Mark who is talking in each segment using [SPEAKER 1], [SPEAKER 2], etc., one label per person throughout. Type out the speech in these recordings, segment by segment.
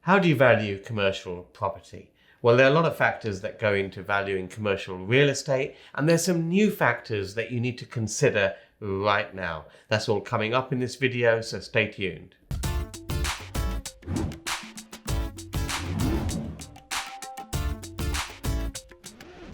[SPEAKER 1] How do you value commercial property? Well, there are a lot of factors that go into valuing commercial real estate, and there's some new factors that you need to consider right now. That's all coming up in this video, so stay tuned.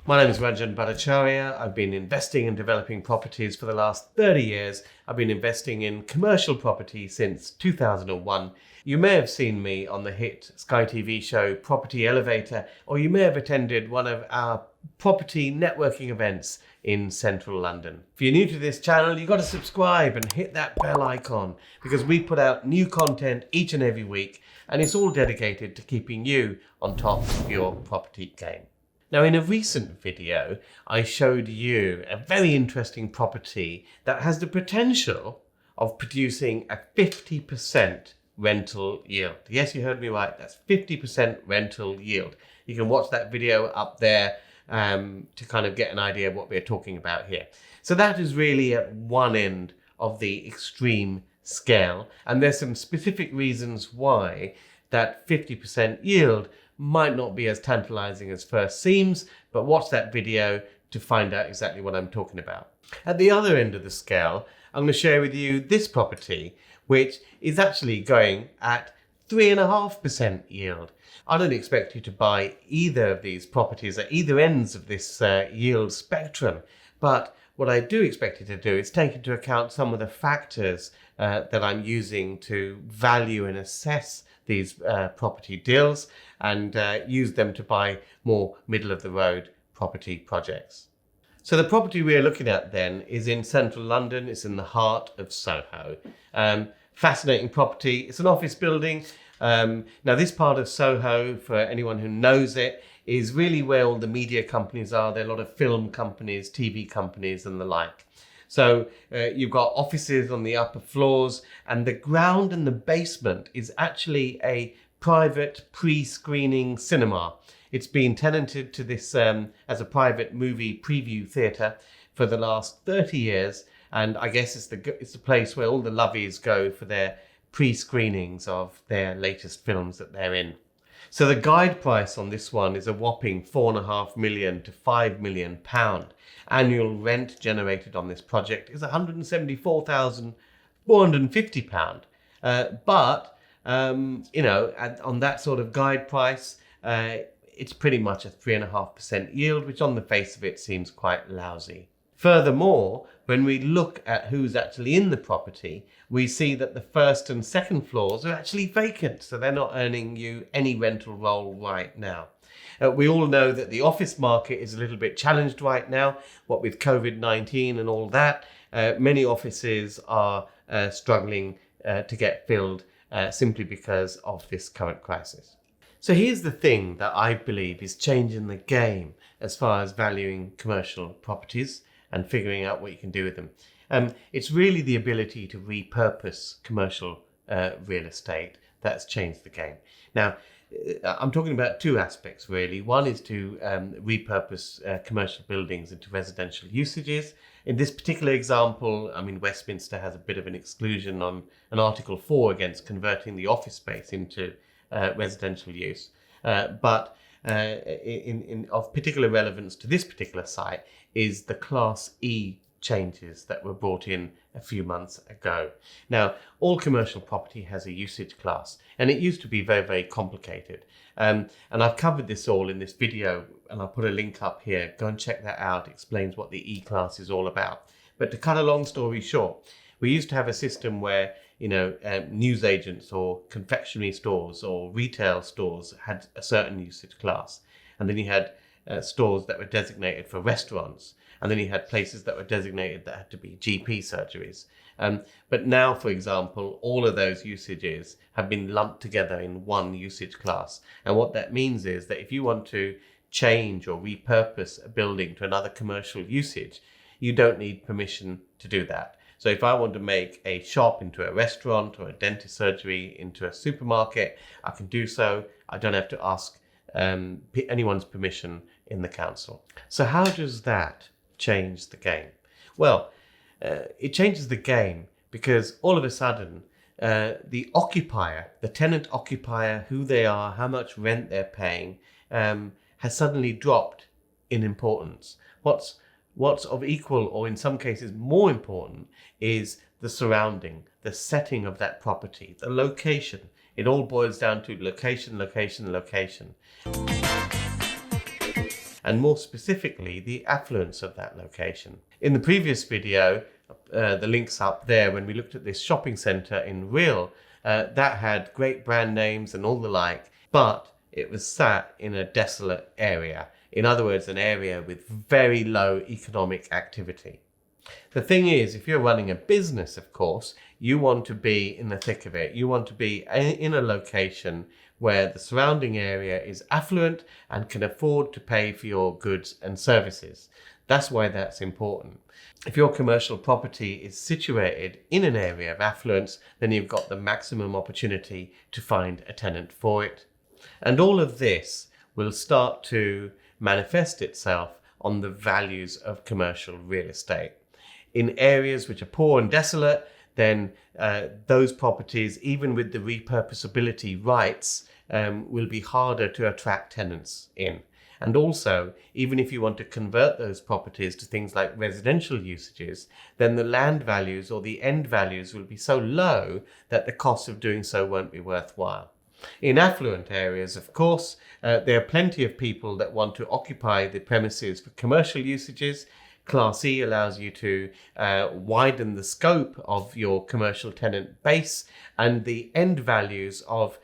[SPEAKER 1] My name is Ranjan Bhattacharya. I've been investing and developing properties for the last 30 years. I've been investing in commercial property since 2001. You may have seen me on the hit Sky TV show Property Elevator, or you may have attended one of our property networking events in central London. If you're new to this channel, you've got to subscribe and hit that bell icon because we put out new content each and every week, and it's all dedicated to keeping you on top of your property game. Now, in a recent video, I showed you a very interesting property that has the potential of producing a 50% rental yield. Yes, you heard me right. That's 50% rental yield. You can watch that video up there to kind of get an idea of what we're talking about here. So that is really at one end of the extreme scale. And there's some specific reasons why that 50% yield might not be as tantalizing as first seems, but watch that video to find out exactly what I'm talking about. At the other end of the scale, I'm going to share with you this property, which is actually going at 3.5% yield. I don't expect you to buy either of these properties at either ends of this yield spectrum, but what I do expect you to do is take into account some of the factors that I'm using to value and assess these property deals and use them to buy more middle-of-the-road property projects. So the property we're looking at then is in central London. It's in the heart of Soho. Fascinating property. It's an office building. Now this part of Soho, for anyone who knows it, is really where all the media companies are. There are a lot of film companies, TV companies and the like. So you've got offices on the upper floors, and the ground and the basement is actually a private pre-screening cinema. It's been tenanted to this as a private movie preview theatre for the last 30 years. And I guess it's the place where all the lovies go for their pre-screenings of their latest films that they're in. So the guide price on this one is a whopping £4.5 million to £5 million. Annual rent generated on this project is £174,450. But you know, on that sort of guide price, it's pretty much a 3.5% yield, which on the face of it seems quite lousy. Furthermore, when we look at who's actually in the property, we see that the first and second floors are actually vacant, so they're not earning you any rental roll right now. We all know that the office market is a little bit challenged right now, what with COVID-19 and all that. Many offices are struggling to get filled simply because of this current crisis. So here's the thing that I believe is changing the game as far as valuing commercial properties and figuring out what you can do with them. It's really the ability to repurpose commercial real estate that's changed the game. Now, I'm talking about two aspects really. One is to repurpose commercial buildings into residential usages. In this particular example, I mean, Westminster has a bit of an exclusion on an Article 4 against converting the office space into residential use. But of particular relevance to this particular site is the Class E changes that were brought in a few months ago. Now, all commercial property has a usage class, and it used to be very, very complicated. And I've covered this all in this video, and I'll put a link up here. Go and check that out. It explains what the E class is all about. But to cut a long story short, we used to have a system where, you know, newsagents or confectionery stores or retail stores had a certain usage class. And then you had stores that were designated for restaurants. And then you had places that were designated that had to be GP surgeries. But now, for example, all of those usages have been lumped together in one usage class. And what that means is that if you want to change or repurpose a building to another commercial usage, you don't need permission to do that. So if I want to make a shop into a restaurant or a dentist surgery into a supermarket, I can do so. I don't have to ask anyone's permission in the council. So how does that change the game? Well, it changes the game because all of a sudden the occupier, the tenant occupier, who they are, how much rent they're paying, has suddenly dropped in importance. What's of equal, or in some cases more important, is the surrounding, the setting of that property, the location. It all boils down to location, location, location. And more specifically, the affluence of that location. In the previous video, the link's up there, when we looked at this shopping centre in Real, that had great brand names and all the like, but it was sat in a desolate area. In other words, an area with very low economic activity. The thing is, if you're running a business, of course, you want to be in the thick of it. You want to be in a location where the surrounding area is affluent and can afford to pay for your goods and services. That's why that's important. If your commercial property is situated in an area of affluence, then you've got the maximum opportunity to find a tenant for it. And all of this will start to manifest itself on the values of commercial real estate. In areas which are poor and desolate, then those properties, even with the repurposability rights, will be harder to attract tenants in. And also, even if you want to convert those properties to things like residential usages, then the land values or the end values will be so low that the cost of doing so won't be worthwhile. In affluent areas, of course, there are plenty of people that want to occupy the premises for commercial usages. Class E allows you to widen the scope of your commercial tenant base, and the end values of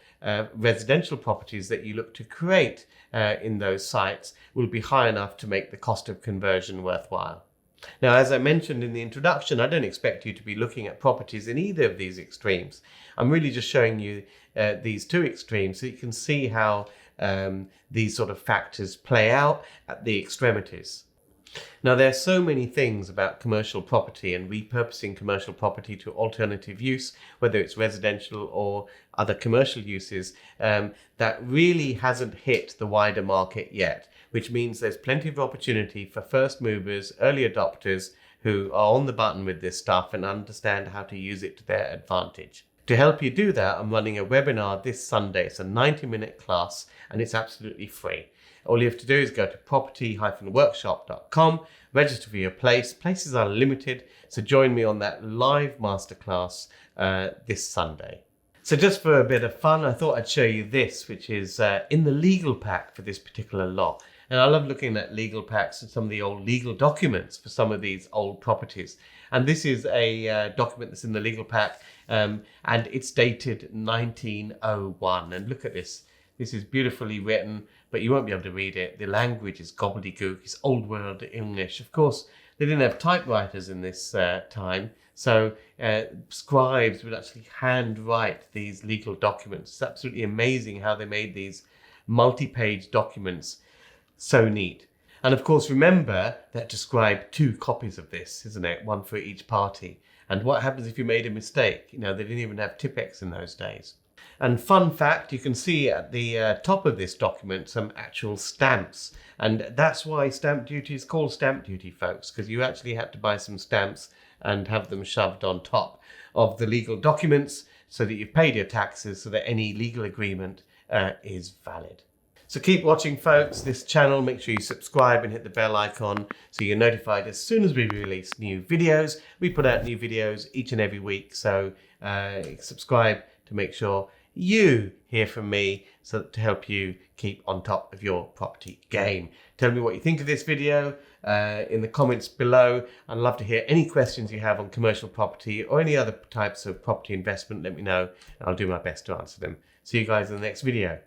[SPEAKER 1] residential properties that you look to create in those sites will be high enough to make the cost of conversion worthwhile. Now, as I mentioned in the introduction, I don't expect you to be looking at properties in either of these extremes. I'm really just showing you these two extremes so you can see how these sort of factors play out at the extremities. Now, there are so many things about commercial property and repurposing commercial property to alternative use, whether it's residential or other commercial uses, that really hasn't hit the wider market yet, which means there's plenty of opportunity for first movers, early adopters who are on the button with this stuff and understand how to use it to their advantage. To help you do that, I'm running a webinar this Sunday. It's a 90-minute class and it's absolutely free. All you have to do is go to property-workshop.com, register for your place. Places are limited, so join me on that live masterclass this Sunday. So just for a bit of fun, I thought I'd show you this, which is in the legal pack for this particular lot. And I love looking at legal packs and some of the old legal documents for some of these old properties. And this is a document that's in the legal pack, and it's dated 1901. And look at this. This is beautifully written, but you won't be able to read it. The language is gobbledygook. It's old world English. Of course, they didn't have typewriters in this time, so scribes would actually handwrite these legal documents. It's absolutely amazing how they made these multi-page documents so neat. And of course, remember that to scribe 2 copies of this, isn't it? 1 for each party. And what happens if you made a mistake? You know, they didn't even have Tipp-Ex in those days. And fun fact, you can see at the top of this document some actual stamps. And that's why stamp duty is called stamp duty, folks, because you actually had to buy some stamps and have them shoved on top of the legal documents so that you've paid your taxes, so that any legal agreement is valid. So keep watching, folks, this channel. Make sure you subscribe and hit the bell icon so you're notified as soon as we release new videos. We put out new videos each and every week, so subscribe to make sure you hear from me, so to help you keep on top of your property game. Tell me what you think of this video in the comments below. I'd love to hear any questions you have on commercial property or any other types of property investment. Let me know and I'll do my best to answer them. See you guys in the next video.